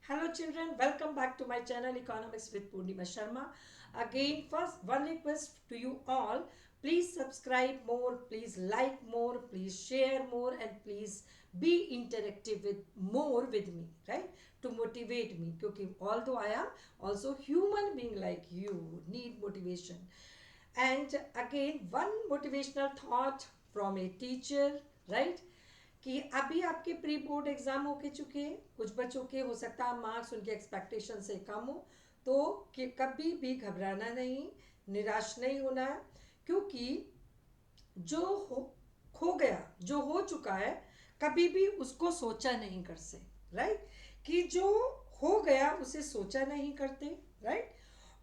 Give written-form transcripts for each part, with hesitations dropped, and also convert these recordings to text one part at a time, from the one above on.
Hello children, welcome back to my channel Economics with Purnima Sharma. Again, first one request to you all, please subscribe more, please like more, please share more and please be interactive with more with me, right? To motivate me because although I am also human being like you, need motivation. And again, one motivational thought from a teacher, right? कि अभी आपके pre board exam हो के चुके हैं, कुछ बच्चों के हो सकता है मार्क्स उनके एक्सपेक्टेशन से कम हो, तो कि कभी भी घबराना नहीं, निराश नहीं होना है, क्योंकि जो हो खो गया, जो हो चुका है, कभी भी उसको सोचा नहीं कर से, राइट? कि जो हो गया उसे सोचा नहीं करते, राइट?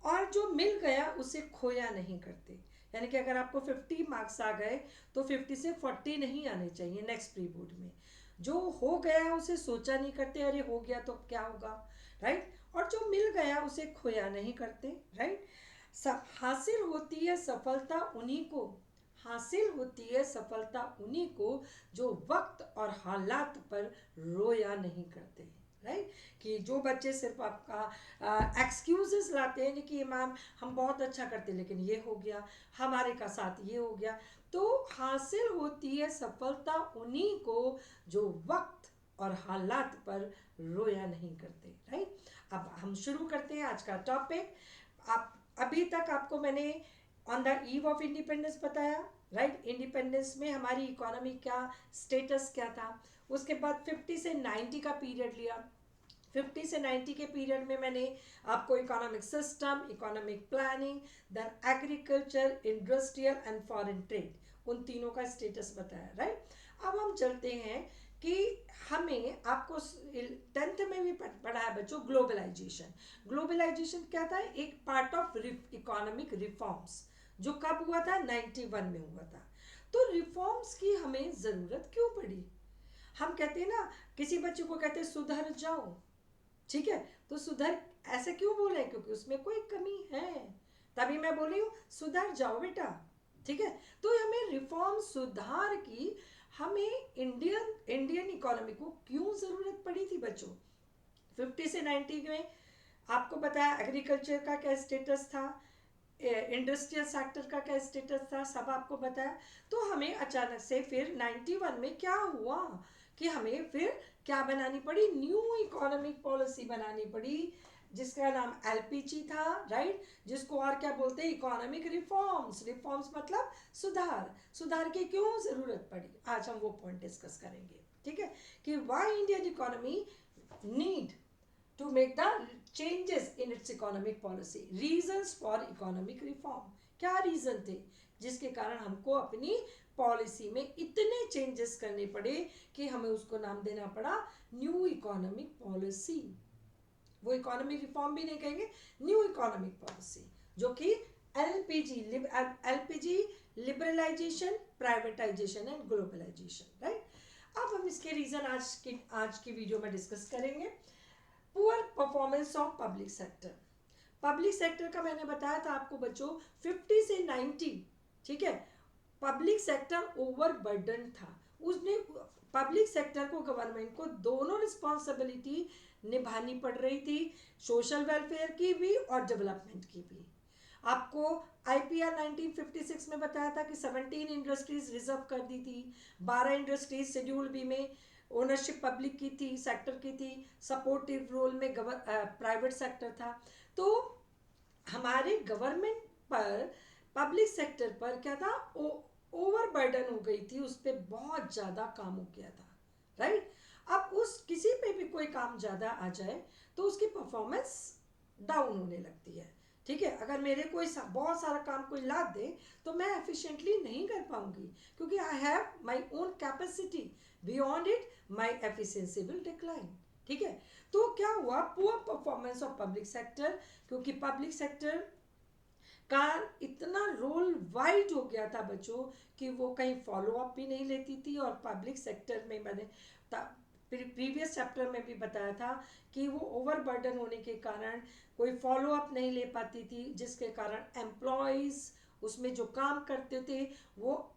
और जो मिल गया उसे खोया नहीं करते। यानी कि अगर आपको 50 मार्क्स आ गए तो 50 से 40 नहीं आने चाहिए नेक्स्ट प्री बोर्ड में। जो हो गया उसे सोचा नहीं करते, अरे हो गया तो क्या होगा, राइट? और जो मिल गया उसे खोया नहीं करते, राइट? सब हासिल होती है सफलता उन्हीं को, हासिल होती है सफलता उन्हीं को जो वक्त और हालात पर रोया नहीं करते, राइट? कि जो बच्चे सिर्फ आपका एक्सक्यूजेस लाते हैं कि मैम हम बहुत अच्छा करते लेकिन ये हो गया, हमारे का साथ ये हो गया, तो हासिल होती है सफलता उन्हीं को जो वक्त और हालात पर रोया नहीं करते, राइट? अब हम शुरू करते हैं आज का टॉपिक। आप अभी तक आपको मैंने on the eve of independence बताया, राइट? इंडिपेंडेंस में हमारी इकोनॉमी क्या स्टेटस क्या था, उसके बाद 50 से 90 का पीरियड लिया। 50 से 90 के पीरियड में मैंने आपको economic system, economic planning, then agriculture, industrial and foreign trade, उन तीनों का स्टेटस बताया, राइट? अब हम चलते हैं कि हमें आपको 10th में भी पढ़ा है बच्चों ग्लोबलाइजेशन। ग्लोबलाइजेशन क्या था? एक पार्ट ऑफ इकोनॉमिक रिफॉर्म्स, जो कब हुआ था? 91 में हुआ था। तो रिफॉर्म्स की हमें ज़रूरत क्यों पड़ी? हम कहते हैं ना, किसी बच्चे को कहते हैं सुधर जाओ, ठीक है? तो सुधर ऐसे क्यों बोले? क्योंकि उसमें कोई कमी है, तभी मैं बोली हूँ सुधर जाओ बेटा, ठीक है? तो हमें रिफॉर्म, सुधार की हमें इंडियन इकोनॉमी को क्यों ज़रूरत पड़ी थी बच्चों? 50 से 90 में आपको बताया एग्रीकल्चर का क्या स्टेटस था, इंडस्ट्रियल सेक्टर का क्या स्टेटस था, सब आपको बताया। तो हमें अचानक से फिर 91 में क्या हुआ कि हमें फिर क्या बनानी पड़ी? न्यू इकोनॉमिक पॉलिसी बनानी पड़ी, जिसका नाम एलपीजी था, राइट? जिसको और क्या बोलते हैं? Economic reforms. रिफॉर्म्स मतलब सुधार। सुधार की क्यों जरूरत पड़ी, आज हम वो पॉइंट डिस्कस करेंगे, ठीक है? कि why Indian economy need to make the changes in its economic policy, reasons for economic reform। क्या रीजन थे जिसके कारण हमको अपनी पॉलिसी में इतने चेंजेस करने पड़े कि हमें उसको नाम देना पड़ा न्यू इकोनॉमिक पॉलिसी? वो इकोनॉमिक रिफॉर्म भी नहीं कहेंगे, न्यू इकोनॉमिक पॉलिसी, जो कि LPG, LPG liberalisation, privatisation and globalisation, right? अब हम इसके रीजन आज की वीडियो में डिस्कस करेंगे। Poor performance of public sector. Public sector का मैंने बताया था आपको बच्चों 50 से 90, ठीक है? पब्लिक सेक्टर ओवर बर्डन था, उसने पब्लिक सेक्टर को, गवर्नमेंट को दोनों रिस्पॉन्सिबिलिटी निभानी पड़ रही थी, सोशल वेलफेयर की भी और डेवलपमेंट की भी। आपको आईपीआर 1956 में बताया था कि 17 इंडस्ट्रीज रिजर्व कर दी थी, 12 इंडस्ट्रीज शेड्यूल बी में ओनरशिप पब्लिक की थी, सेक्टर की थी, सपोर्टिव रोल में प्राइवेट सेक्टर था। तो हमारे गवर्नमेंट पर, पब्लिक सेक्टर पर क्या था? ओवर बर्डन हो गई थी, उस पर बहुत ज़्यादा काम हो गया था, राइट? अब उस किसी पे भी कोई काम ज़्यादा आ जाए तो उसकी परफॉर्मेंस डाउन होने लगती है, ठीक है? अगर मेरे कोई बहुत सारा काम कोई लाद दे तो मैं एफिशिएंटली नहीं कर पाऊंगी, क्योंकि I have my own capacity, beyond it my efficiency will decline, ठीक है? तो क्या हुआ? Poor performance of public sector, क्योंकि पब्लिक सेक्टर का इतना रोल वाइड हो गया था बच्चों कि वो कहीं फॉलो अप भी नहीं लेती थी। और पब्लिक सेक्टर में मैंने प्रीवियस चैप्टर में भी बताया था कि वो ओवर बर्डन होने के कारण कोई फॉलो अप नहीं ले पाती थी, जिसके कारण एम्प्लॉयज़ उसमें जो काम करते थे वो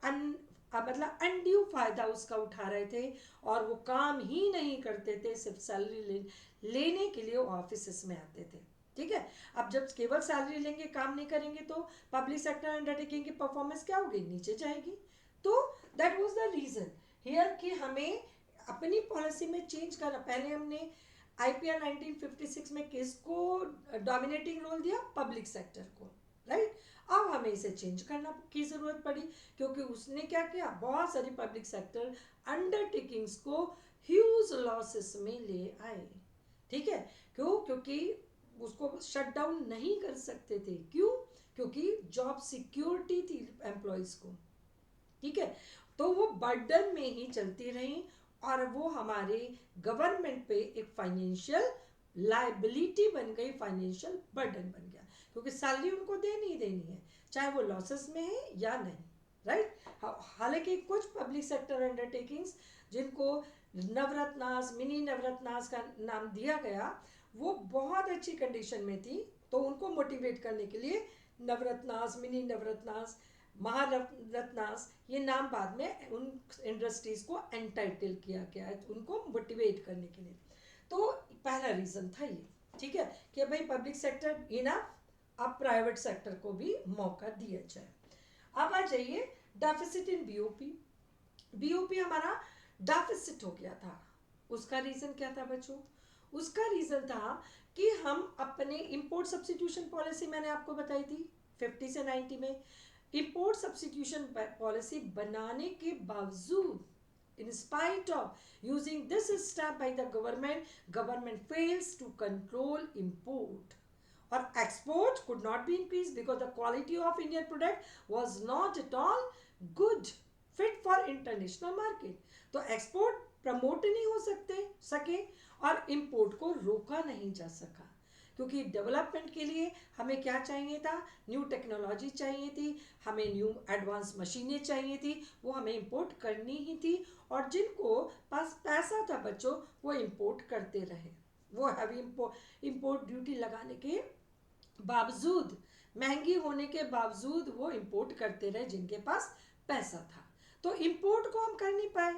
मतलब अनड्यू फायदा उसका उठा रहे थे और वो काम ही नहीं करते थे, सिर्फ सैलरी लेने के लिए वो ऑफिस में आते थे। ठीक है, अब जब केवल सैलरी लेंगे काम नहीं करेंगे तो पब्लिक सेक्टर अंडरटेकिंग की परफॉर्मेंस क्या होगी, नीचे जाएगी। तो that was the reason here कि हमें अपनी पॉलिसी में चेंज करना। पहले हमने आईपीआर 1956 में किसको डोमिनेटिंग रोल दिया, पब्लिक सेक्टर को, राइट। अब हमें इसे चेंज करना की जरूरत पड़ी क्योंकि उसने क्या किया, बहुत सारी पब्लिक सेक्टर अंडरटेकिंग्स को ह्यूज लॉसेस में ले आए। ठीक है, क्यों, क्योंकि उसको शट डाउन नहीं कर सकते थे। क्यों, क्योंकि जॉब सिक्योरिटी थी एम्प्लॉयज को। ठीक है, तो वो बर्डन में ही चलती रही और वो हमारे गवर्नमेंट पे एक फाइनेंशियल लाइबिलिटी बन गई, फाइनेंशियल बर्डन बन गया, क्योंकि सैलरी उनको देनी ही देनी है चाहे वो लॉसेस में है या नहीं, राइट। हालांकि कुछ पब्लिक सेक्टर अंडरटेकिंग्स जिनको नवरत्नास, मिनी नवरत्नास का नाम दिया गया, वो बहुत अच्छी कंडीशन में थी, तो उनको मोटिवेट करने के लिए नवरत्नास, मिनी नवरत्नास, महारत्नास, ये नाम बाद में उन इंडस्ट्रीज को एंटाइटल किया गया है उनको मोटिवेट करने के लिए। तो पहला रीजन था ये, ठीक है, कि भाई पब्लिक सेक्टर इनफ, अब प्राइवेट सेक्टर को भी मौका दिया जाए। अब आ जाइए डेफिसिट इन बीओपी। बीओपी हमारा डेफिसिट हो गया था, उसका रीजन क्या था बच्चों, उसका रीजन था कि हम अपने इंपोर्ट सब्स्टिट्यूशन पॉलिसी मैंने आपको बताई थी 50 से 90 में, इंपोर्ट सब्स्टिट्यूशन पॉलिसी बनाने के बावजूद, in spite of using this step by the government fails to control import or export could not be increased because the quality of Indian product was not at all good, fit for international market. तो export promote नहीं हो सके और import को रोका नहीं जा सका, क्योंकि डेवलपमेंट के लिए हमें क्या चाहिए था, न्यू टेक्नोलॉजी चाहिए थी, हमें न्यू एडवांस मशीनें चाहिए थी, वो हमें इंपोर्ट करनी ही थी। और जिनको पास पैसा था बच्चों, वो इंपोर्ट करते रहे, वो हैवी इंपोर्ट ड्यूटी लगाने के बावजूद, महंगी होने के बावजूद वो इंपोर्ट करते रहे जिनके पास पैसा था। तो इंपोर्ट को हम कर नहीं पाए,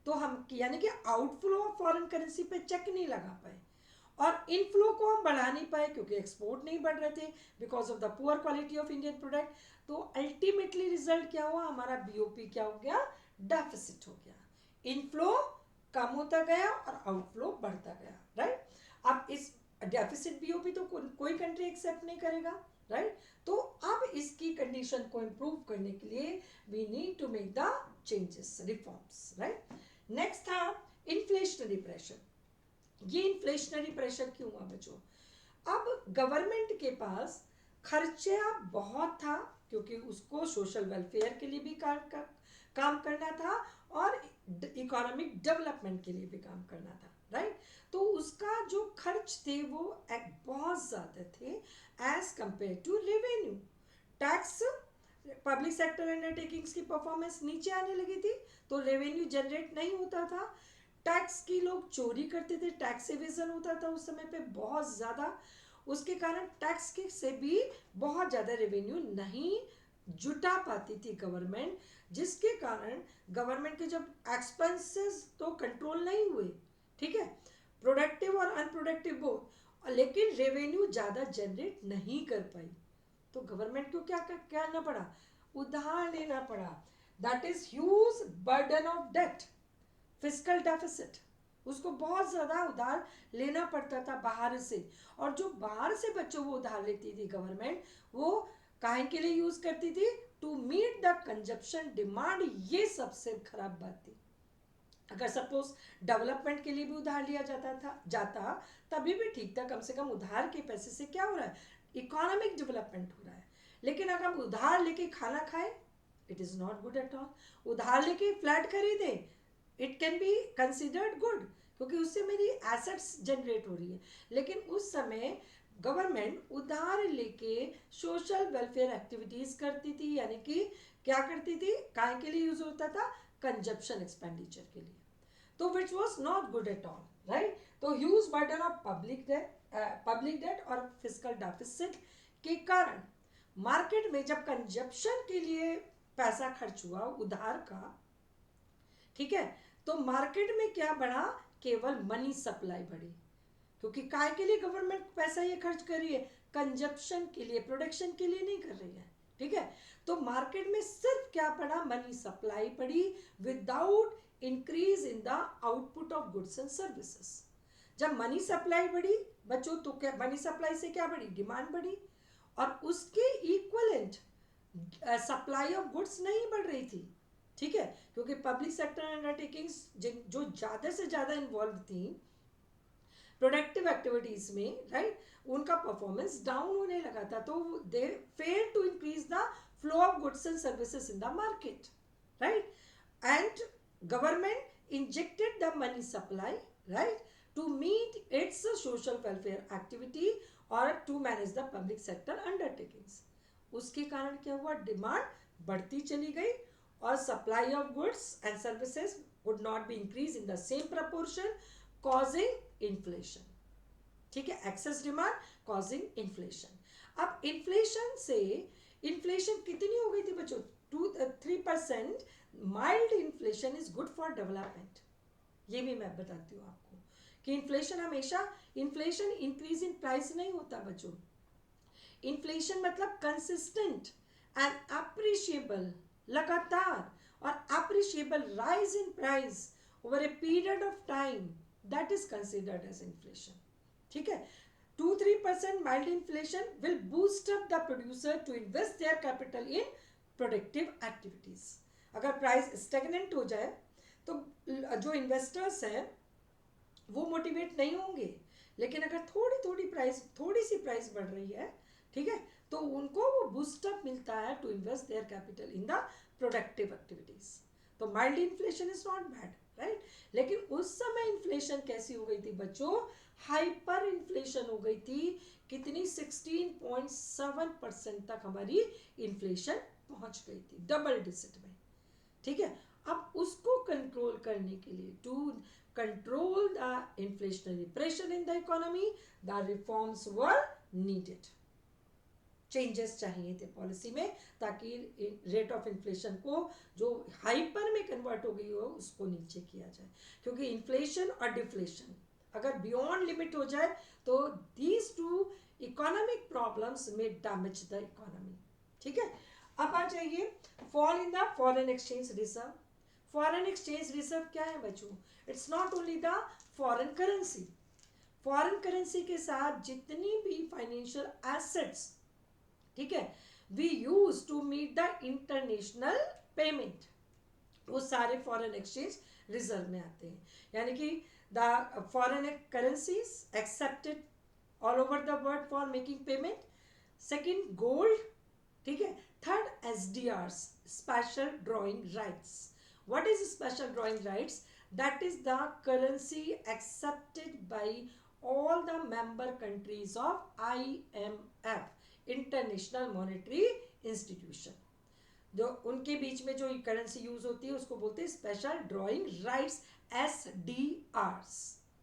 तो हम यानी कि आउटफ्लो ऑफ फॉरेन करेंसी पे चेक नहीं लगा पाए, और इनफ्लो को हम बढ़ा नहीं पाए क्योंकि एक्सपोर्ट नहीं बढ़ रहे थे because of the poor quality of Indian product. तो अल्टीमेटली रिजल्ट क्या हुआ, हमारा बीओपी क्या हो गया, डेफिसिट हो गया, इनफ्लो कम होता गया और आउटफ्लो बढ़ता गया, राइट। अब इस डेफिसिट बीओपी तो कोई कंट्री एक्सेप्ट नहीं करेगा, राइट। तो अब इसकी कंडीशन को इंप्रूव करने के लिए we need to make the changes, reforms, right. Next था इन्फ्लेशनरी प्रेशर। ये इन्फ्लेशनरी प्रेशर क्यों हुआ बच्चों, अब गवर्नमेंट के पास खर्चा बहुत था क्योंकि उसको सोशल वेलफेयर के लिए भी काम करना था और इकोनॉमिक डेवलपमेंट के लिए भी काम करना था, राइट। तो उसका जो खर्च थे वो बहुत ज़्यादा थे as compare to revenue. Tax, public sector undertakings की परफॉर्मेंस नीचे आने लगी थी तो रेवेन्यू जनरेट नहीं होता था, टैक्स की लोग चोरी करते थे, टैक्स एवेजन होता था उस समय पे बहुत ज़्यादा, उसके कारण टैक्स के से भी बहुत ज़्यादा रेवेन्यू नहीं जुटा पाती थी गवर्नमेंट, जिसके कारण गवर्नमेंट के जब एक्सपेंसेस तो कंट्रोल नहीं हुए, ठीक है, प्रोडक्टिव और अनप्रोडक्टिव बोथ, लेकिन रेवेन्यू ज़्यादा जनरेट नहीं कर पाई, तो गवर्नमेंट को क्या करना पड़ा, उधार लेना पड़ा, that is huge burden of debt, fiscal deficit, उसको बहुत ज़्यादा उधार लेना पड़ता था बाहर से, और जो बाहर से बच्चों वो उधार लेती थी गवर्नमेंट, वो काहे के लिए यूज करती थी, to meet the consumption demand. ये सबसे खराब बात थी। अगर सपोज डेवलपमेंट के लिए भी उधार लिया जाता तभी भी ठीक था, कम से कम उधार के पैसे से क्या हो रहा है, इकोनॉमिक डेवलपमेंट हो रहा है। लेकिन अगर हम उधार लेके खाना खाएं, it is not good at all. उधार लेके फ्लैट खरीदें, it can be considered good क्योंकि उससे मेरी एसेट्स जनरेट हो रही है, लेकिन उस समय गवर्नमेंट उधार लेके सोशल वेलफेयर एक्टिविटीज करती थी, यानी कि क्या करती थी, काय के लिए यूज होता था, कंजप्शन एक्सपेंडिचर के लिए, तो which was not good at all, right. तो huge burden of public debt और फिस्कल डेफिसिट के कारण मार्केट में जब कंजप्शन के लिए पैसा खर्च हुआ उधार का, ठीक है, तो मार्केट में क्या बढ़ा, केवल मनी सप्लाई बढ़ी, क्योंकि काय के लिए गवर्नमेंट पैसा ये खर्च कर रही है, कंजप्शन के लिए, प्रोडक्शन के लिए नहीं कर रही है, ठीक है। तो मार्केट में सिर्फ क्या पड़ा, मनी सप्लाई पड़ी, without increase in the output of goods and services. जब मनी सप्लाई बढ़ी बच्चों, तो क्या मनी सप्लाई से क्या बढ़ी, डिमांड बढ़ी, और उसके इक्वलेंट सप्लाई ऑफ गुड्स नहीं बढ़ रही थी, ठीक है, क्योंकि पब्लिक सेक्टर अंडरटेकिंग्स जो ज़्यादा से ज़्यादा इन्वॉल्व थी प्रोडक्टिव एक्टिविटीज में, राइट, उनका परफॉर्मेंस डाउन होने लगा था, तो they fail to increase the flow of goods and services in the market, right, and government injected the money supply, right, to meet its social welfare activity और to manage the public sector undertakings. उसके कारण क्या हुआ, demand बढ़ती चली गई और supply of goods and services would not be increase in the same proportion, causing inflation, ठीक है, एक्सेस डिमांड कॉजिंग इन्फ्लेशन। अब इन्फ्लेशन से, इन्फ्लेशन कितनी हो गई थी बच्चों, 2-3%। Mild inflation is good for development, ये भी मैं बताती हूँ आपको कि इन्फ्लेशन हमेशा, इन्फ्लेशन इंक्रीज इन प्राइस नहीं होता बच्चों, इन्फ्लेशन मतलब कंसिस्टेंट एंड अप्रिशिएबल, लगातार और appreciable rise in price over a period of time, that is considered as inflation, ठीक है। 2-3% mild inflation will boost up the producer to invest their capital in productive activities. अगर price stagnant हो जाए तो जो investors हैं वो motivate नहीं होंगे, लेकिन अगर थोड़ी सी प्राइस बढ़ रही है, ठीक है, तो उनको वो बूस्टअप मिलता है to invest their capital in the productive activities. तो mild inflation is not bad, right, लेकिन उस समय इन्फ्लेशन कैसी हो गई थी बच्चों, हाइपर इन्फ्लेशन हो गई थी, कितनी, 16.7% तक हमारी इन्फ्लेशन पहुंच गई थी, डबल डिजिट में, ठीक है। अब उसको कंट्रोल करने के लिए, to control the inflationary pressure in the economy, the reforms were needed, changes चाहिए थे पॉलिसी में, ताकि रेट ऑफ इन्फ्लेशन को जो हाइपर में कन्वर्ट हो गई हो उसको नीचे किया जाए, क्योंकि इन्फ्लेशन और डिफ्लेशन अगर बियॉन्ड लिमिट हो जाए तो दीज टू इकोनॉमिक प्रॉब्लम्स में डैमेज द इकोनॉमी, ठीक है। अब आ जाइए fall in the foreign exchange reserve. Foreign exchange reserve क्या है बच्चों, it's not only the foreign currency, foreign currency के साथ जितनी भी फाइनेंशियल एसेट्स, ठीक है, we use to meet the international payment, वो सारे फॉरेन एक्सचेंज रिजर्व में आते हैं, यानी कि the foreign currencies accepted all over the world for making payment. Second gold, ठीक है। Third SDRs, special drawing rights. What is special drawing rights, that is the currency accepted by all the member countries of IMF, international monetary institution. जो उनके बीच में जो currency use होती है उसको बोलते हैं स्पेशल ड्रॉइंग राइट्स, SDRs,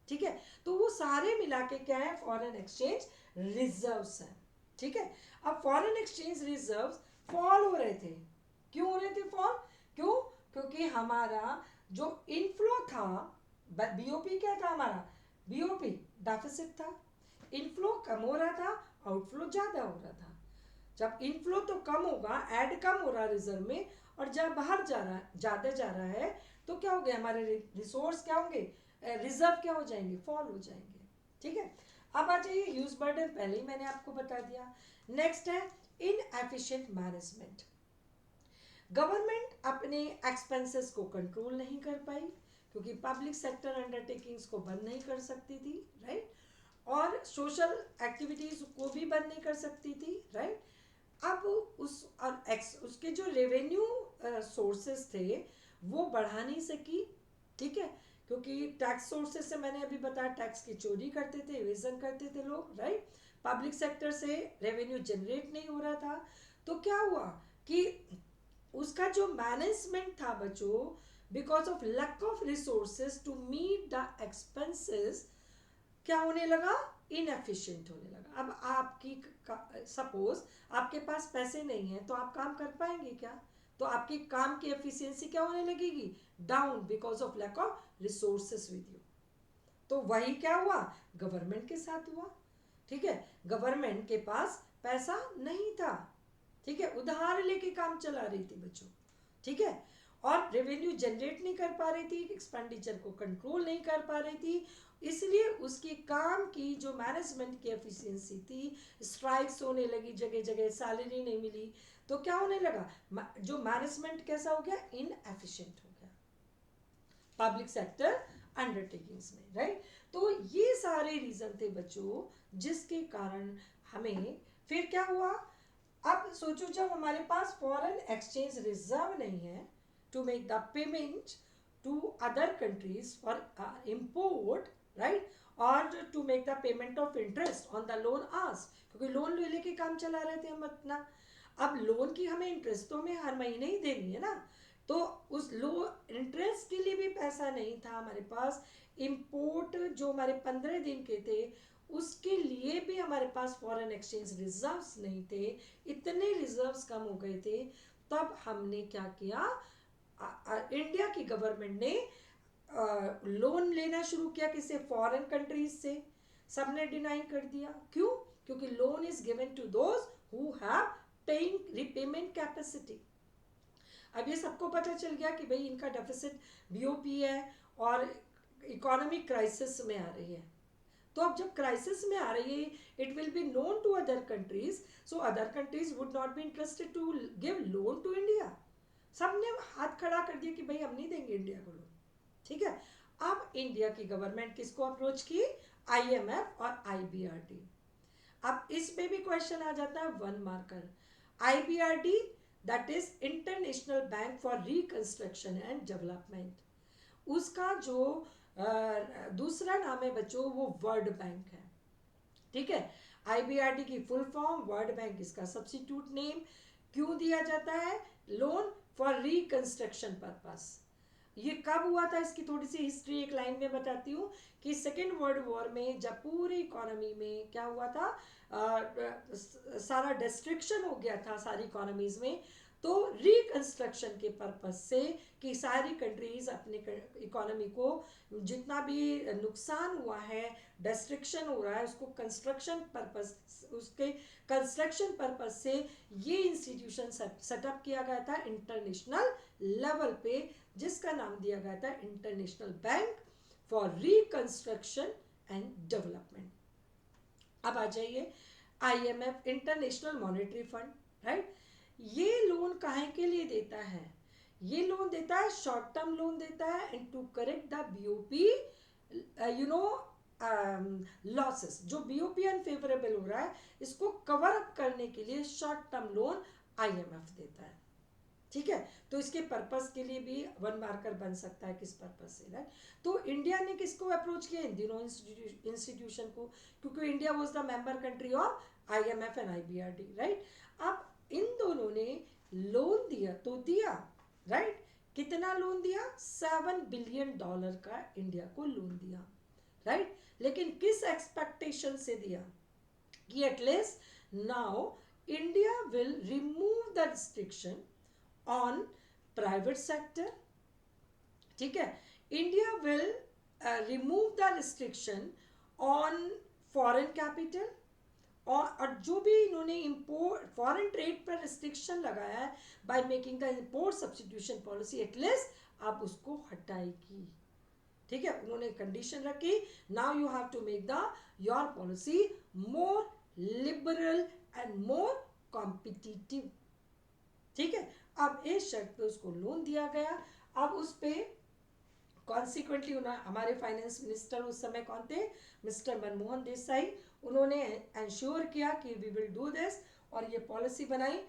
ठीक है। तो वो सारे मिला के क्या है, फॉरेन एक्सचेंज रिजर्व्स हैं, ठीक है। अब फॉरेन एक्सचेंज रिजर्व्स फॉल हो रहे थे, क्यों हो रहे थे फॉल, क्यों, क्योंकि हमारा जो इनफ्लो था, बीओपी क्या था हमारा, बीओपी डेफिसिट था, इनफ्लो कम हो रहा था, आउटफ्लो ज़्यादा हो रहा था। जब इनफ्लो तो कम होगा, ऐड कम हो रहा है रिजर्व में, और जब बाहर जा रहा है, ज़्यादा जा रहा है, तो क्या हो गया, हमारे रिसोर्स क्या होंगे, रिजर्व क्या हो जाएंगे, फॉल हो जाएंगे, ठीक है। अब आ जाइए यूज बर्डन, पहले ही मैंने आपको बता दिया। नेक्स्ट है इनएफिशिएंट मैनेजमेंट। गवर्नमेंट अपने एक्सपेंसेस को कंट्रोल नहीं कर पाई, क्योंकि पब्लिक सेक्टर अंडरटेकिंग्स को बंद नहीं कर सकती थी, राइट, और सोशल एक्टिविटीज को भी बंद नहीं कर सकती थी, राइट। अब उसके जो रेवेन्यू सोर्सेस थे वो बढ़ा नहीं सकी, ठीक है, क्योंकि टैक्स सोर्सेस से मैंने अभी बताया, टैक्स की चोरी करते थे, एवेजन करते थे लोग, राइट, पब्लिक सेक्टर से रेवेन्यू जनरेट नहीं हो रहा था। तो क्या हुआ कि उसका जो मैनेजमेंट था बच्चों, because of lack of resources to meet the expenses, क्या होने लगा, इनएफिशिएंट होने लगा। अब आपकी सपोज आपके पास पैसे नहीं है तो आप काम कर पाएंगे क्या, तो आपकी काम की एफिशिएंसी क्या होने लगेगी, down, because of lack of resources with you. तो वही क्या हुआ, गवर्नमेंट के साथ हुआ। ठीक है, गवर्नमेंट के पास पैसा नहीं था, ठीक है, उधार लेके काम चला रही थी बच्चों, ठीक है, और रेवेन्यू जनरेट नहीं कर पा रही थी, एक्सपेंडिचर को कंट्रोल नहीं कर पा रही थी, इसलिए उसकी काम की जो मैनेजमेंट की एफिशिएंसी थी, स्ट्राइक्स होने लगी, जगह जगह सैलरी नहीं मिली, तो क्या होने लगा, जो मैनेजमेंट कैसा हो गया, इनएफिशिएंट हो गया पब्लिक सेक्टर अंडरटेकिंग्स में, राइट। तो ये सारे रीजन थे बच्चों जिसके कारण हमें फिर क्या हुआ, अब सोचो जब हमारे पास फॉरेन एक्सचेंज रिजर्व नहीं है to make the payment to other countries for import, right, और to make the payment of interest on the loan ask, क्योंकि लोन ले लेके काम चला रहे थे हम अपना, अब लोन की हमें इंटरेस्ट तो हमें हर महीने ही देनी है ना, तो उस लो इंटरेस्ट के लिए भी पैसा नहीं था हमारे पास, इंपोर्ट जो हमारे 15 दिन के थे उसके लिए भी हमारे पास फॉरेन एक्सचेंज रिजर्व्स नहीं थे, इतने रिजर्व्स कम हो गए थे, तब हमने क्या किया, इंडिया की गवर्नमेंट ने लोन लेना शुरू किया, किसे, फॉरेन कंट्रीज से। सबने डिनाई कर दिया, क्यों, क्योंकि loan is given to those who have paying repayment capacity. अब ये सबको पता चल गया कि भाई इनका डेफिसिट बीओपी है और इकोनॉमिक क्राइसिस में आ रही है, तो अब जब क्राइसिस में आ रही है, it will be known to other countries, so other countries would not be interested to give loan to India. सबने हाथ खड़ा कर दिया कि भाई हम नहीं देंगे इंडिया को लोन, ठीक है। अब इंडिया की गवर्नमेंट किसको अप्रोच की, आईएमएफ और आईबीआरडी। अब इस पे भी क्वेश्चन आ जाता है 1 marker. IBRD that is international bank for reconstruction and development, उसका जो दूसरा नाम है बच्चों वो वर्ल्ड बैंक है, ठीक है। आईबीआरडी की फुल फॉर्म वर्ल्ड बैंक, इसका सब्स्टिट्यूट नेम। क्यों दिया जाता है, लोन फॉर रिकंस्ट्रक्शन पर्पस। ये कब हुआ था, इसकी थोड़ी सी हिस्ट्री एक लाइन में बताती हूँ कि सेकेंड वर्ल्ड वॉर में जब पूरी इकोनॉमी में क्या हुआ था, सारा डिस्ट्रक्शन हो गया था सारी इकोनॉमीज में, तो रिकंस्ट्रक्शन के पर्पस से कि सारी कंट्रीज अपने इकोनॉमी को जितना भी नुकसान हुआ है, डिस्ट्रक्शन हो रहा है, उसको कंस्ट्रक्शन पर्पस, उसके कंस्ट्रक्शन पर्पस से ये इंस्टीट्यूशन सेटअप किया गया था इंटरनेशनल लेवल पे, जिसका नाम दिया गया था international bank for reconstruction and development. अब आ जाइए IMF, international monetary fund, right. ये लोन काहे के लिए देता है, ये लोन देता है, शॉर्ट टर्म लोन देता है, and to correct the BOP you know losses, जो बीओपी अनफेवरेबल हो रहा है इसको कवर अप करने के लिए शॉर्ट टर्म लोन आईएमएफ देता है, ठीक है। तो इसके पर्पस के लिए भी 1 मार्कर बन सकता है, किस पर्पस से, राइट। तो इंडिया ने किसको अप्रोच किया, इन दिनों इंस्टीट्यूशन को, क्योंकि India was the member country of IMF and IBRD, right. अब इन दोनों ने लोन दिया तो दिया, राइट। कितना लोन दिया, $7 बिलियन का इंडिया को लोन दिया, राइट। लेकिन किस एक्सपेक्टेशन से दिया कि at least now India will remove the restriction on private sector, ठीक है। India will remove the restriction on foreign capital, और जो भी इन्होंने इंपोर्ट फॉरेन ट्रेड पर रिस्ट्रिक्शन लगाया है by making the import substitution policy, at least आप उसको हटाएगी, ठीक है। उन्होंने कंडीशन रखी, now you have to make the your policy more liberal and more competitive, ठीक है। अब इस शर्त पे उसको लोन दिया गया। अब उस पे कॉन्सिक्वेंटली हमारे फाइनेंस मिनिस्टर उस समय कौन थे, मिस्टर मनमोहन देसाई, उन्होंने एंश्योर किया कि वी विल डू दिस, और ये पॉलिसी बनाई,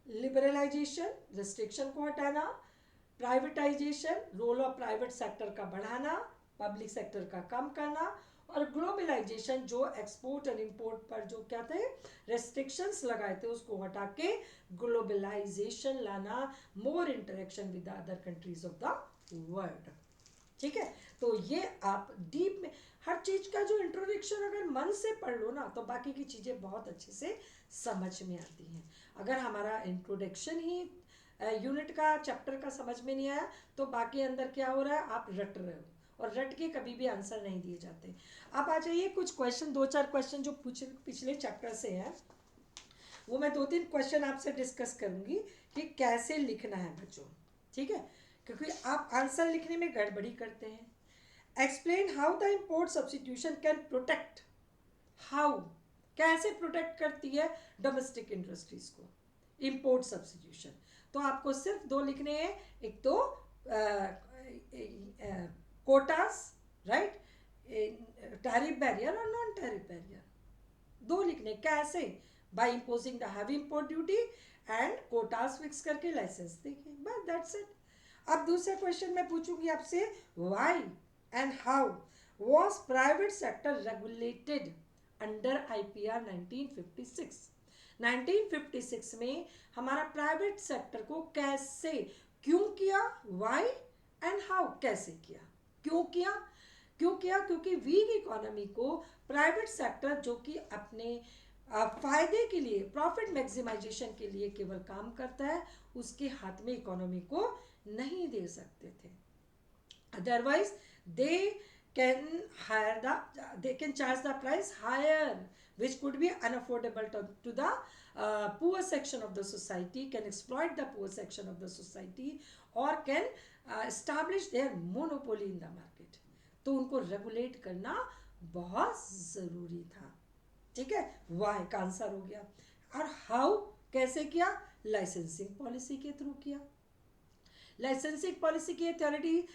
लिबरलाइजेशन, रिस्ट्रिक्शन को हटाना, privatisation, role of private sector का बढ़ाना, पब्लिक सेक्टर का कम करना, और ग्लोबलाइजेशन, जो एक्सपोर्ट और इंपोर्ट पर जो क्या थे रेस्ट्रिक्शंस लगाए थे उसको हटा के ग्लोबलाइजेशन लाना, more interaction with the other countries of the world, ठीक है। तो ये आप डीप में हर चीज का जो इंट्रोडक्शन अगर मन से पढ़ लो ना तो बाकी की चीजें बहुत अच्छे से समझ में आती हैं। अगर हमारा इंट्रोडक्शन ही यूनिट का चैप्टर का समझ में नहीं आया तो बाकी अंदर क्या हो रहा है, आप रट रहे हो और रट के कभी भी आंसर नहीं दिए जाते। अब आ जाइए कुछ क्वेश्चन, 2-4 क्वेश्चन जो पिछले चैप्टर से हैं, वो मैं 2-3 क्वेश्चन आपसे डिस्कस करूंगी कि कैसे लिखना है बच्चों, ठीक है, क्योंकि आप आंसर लिखने में गड़बड़ी करते हैं। Explain how the import substitution can protect, how, कैसे प्रोटेक्ट करती है डोमेस्टिक इंडस्ट्रीज को इम्पोर्ट सब्सटीट्यूशन। तो आपको सिर्फ 2 लिखने हैं, एक तो कोटास, राइट, टैरिफ बैरियर और नॉन टैरिफ बैरियर, 2 लिखने। कैसे? By imposing the heavy import duty and quotas fix करके लाइसेंस देखिए, बस दैट्स इट। अब दूसरा क्वेश्चन मैं पूछूंगी आपसे, why and how was private sector regulated under IPR 1956। 1956 में हमारा प्राइवेट सेक्टर को कैसे, क्यों किया, व्हाई एंड हाउ, कैसे किया, क्यों किया, क्यों किया, क्योंकि वीक इकोनॉमी को प्राइवेट सेक्टर जो कि अपने फायदे के लिए, प्रॉफिट मैक्सिमाइजेशन के लिए केवल काम करता है, उसके हाथ में इकोनॉमी को नहीं दे सकते थे। Otherwise they can hire the, they can charge the price higher which could be unaffordable to the poor section of the society, can exploit the poor section of the society or can establish their monopoly in the market। तो उनको regulate करना बहुत ज़रूरी था, ठीक है, Y का answer हो गया। और हाउ, कैसे किया, लाइसेंसिंग पॉलिसी के थ्रू किया। लाइसेंसिंग पॉलिसी की अथॉरिटी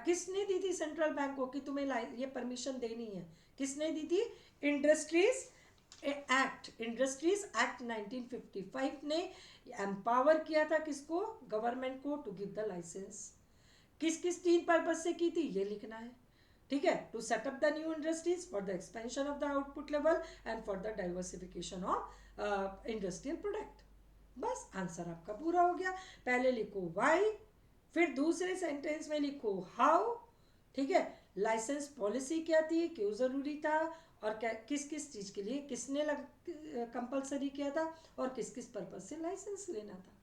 किसने दी थी सेंट्रल बैंक को कि तुम्हें ये परमिशन देनी है, किसने दी थी, इंडस्ट्रीज एक्ट, इंडस्ट्रीज एक्ट 1955 ने एम्पावर किया था किसको, गवर्नमेंट को, टू गिव द लाइसेंस। किस किस 3 पर्पज से की थी ये लिखना है, ठीक है, to set up the new industries, for the expansion of the output level and for the diversification of industrial product. बस आंसर आपका पूरा हो गया। पहले लिखो वाई, फिर दूसरे सेंटेंस में लिखो हाउ, ठीक है, लाइसेंस पॉलिसी क्या थी, क्यों जरूरी था, और किस किस चीज के लिए किसने कंपलसरी किया था, और किस किस पर्पज से लाइसेंस लेना था।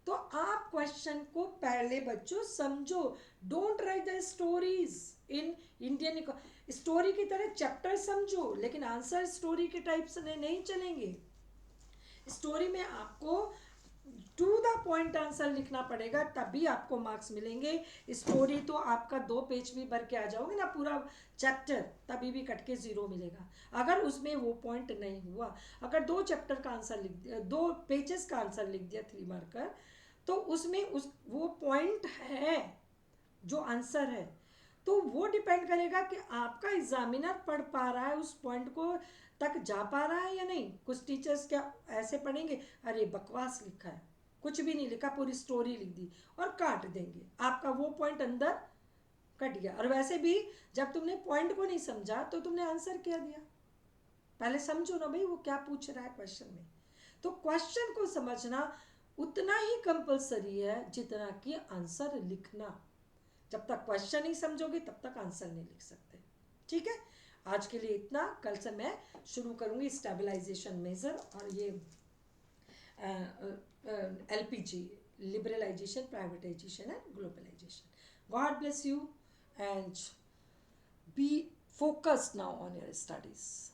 तो आप क्वेश्चन को पहले बच्चों समझो, don't write the stories in Indian story की तरह चैप्टर समझो, लेकिन आंसर स्टोरी के टाइप से नहीं चलेंगे। स्टोरी में आपको टू द पॉइंट आंसर लिखना पड़ेगा, तभी आपको मार्क्स मिलेंगे। स्टोरी तो आपका 2 पेज भी भर के आ जाओगे ना पूरा चैप्टर, तभी भी कट के 0 मिलेगा अगर उसमें वो पॉइंट नहीं हुआ। अगर 2 चैप्टर का आंसर लिख दिया, 2 पेजेस का आंसर लिख दिया 3 मार्कर, तो उसमें वो पॉइंट है जो आंसर है, तो वो डिपेंड करेगा कि आपका एग्जामिनर पढ़ पा रहा है, उस पॉइंट को तक जा पा रहा है या नहीं। कुछ टीचर्स क्या ऐसे पढ़ेंगे, अरे बकवास लिखा है, कुछ भी नहीं लिखा, पूरी स्टोरी लिख दी और काट देंगे, आपका वो पॉइंट अंदर कट गया। और वैसे भी जब तुमने पॉइंट को नहीं समझा तो तुमने आंसर क्या दिया, पहले समझो ना भाई वो क्या पूछ रहा है क्वेश्चन में। तो क्वेश्चन को समझना उतना ही कंपलसरी है जितना कि आंसर लिखना। जब तक क्वेश्चन नहीं समझोगे तब तक आंसर नहीं लिख सकते, ठीक है। आज के लिए इतना, कल से मैं शुरू करूंगी स्टेबलाइजेशन मेजर और ये LPG, liberalisation, privatisation and globalisation. God bless you and be focused now on your studies.